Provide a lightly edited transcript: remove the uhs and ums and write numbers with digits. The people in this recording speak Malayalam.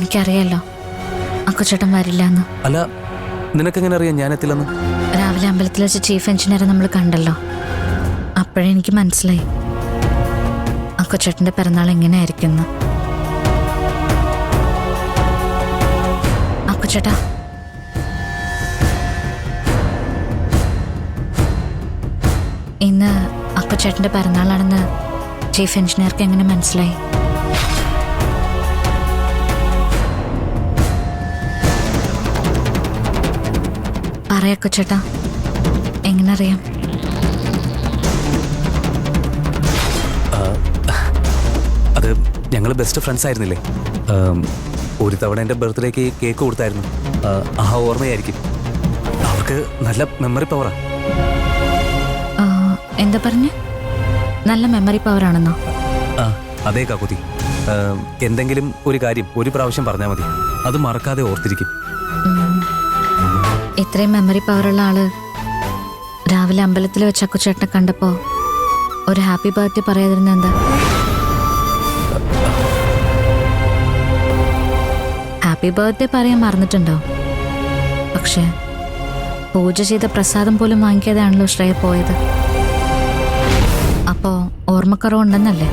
എനിക്കറിയാലോ അക്കുച്ചേട്ടൻ വരില്ല എന്ന്. അല്ല, നിനക്കെങ്ങനെ അറിയാം ഞാൻ എത്തില്ലെന്ന്? രാവിലെ അമ്പലത്തിൽ വെച്ച് ചീഫ് എഞ്ചിനീയറെ നമ്മൾ കണ്ടല്ലോ. അപ്പോഴേ എനിക്ക് മനസ്സിലായി അക്കുച്ചേട്ടന്റെ പിറന്നാൾ എങ്ങനെയായിരിക്കും. അക്കുച്ചേട്ടാ, ഇന്ന് അക്കുച്ചേട്ടന്റെ പിറന്നാളാണെന്ന് ചീഫ് എഞ്ചിനീയർക്ക് എങ്ങനെ മനസ്സിലായി? പറയക്കുച്ചേട്ടാ, എങ്ങനെ അറിയാം? അത് ഞങ്ങൾ ബെസ്റ്റ് ഫ്രണ്ട്സ് ആയിരുന്നില്ലേ? ഒരു തവണ എൻ്റെ ബർത്ത്ഡേക്ക് കേക്ക് കൊടുത്തായിരുന്നു. ആ ഓർമ്മയായിരിക്കും. അവർക്ക് നല്ല മെമ്മറി പവറാ. എന്താ പറഞ്ഞ്? നല്ല മെമ്മറി പവർ ആണെന്നോ? അതേ കാക്കുതി. എന്തെങ്കിലും ഒരു കാര്യം ഒരു പ്രാവശ്യം പറഞ്ഞാൽ മതി, അത് മറക്കാതെ ഓർത്തിരിക്കും. ഇത്രയും മെമ്മറി പവറുള്ള ആള് രാവിലെ അമ്പലത്തിൽ വെച്ച് അക്കുച്ചേട്ടനെ കണ്ടപ്പോ ഒരു ഹാപ്പി ബർത്ത്ഡേ പറയാതിരുന്ന എന്താ? ഹാപ്പി ബർത്ത്ഡേ പറയാൻ മറന്നിട്ടുണ്ടോ? പക്ഷെ പൂജ ചെയ്ത പ്രസാദം പോലും വാങ്ങിക്കാതെയാണല്ലോ ശ്രേയ പോയത്. അപ്പോ ഓർമ്മക്കുറവുണ്ടെന്നല്ലേ?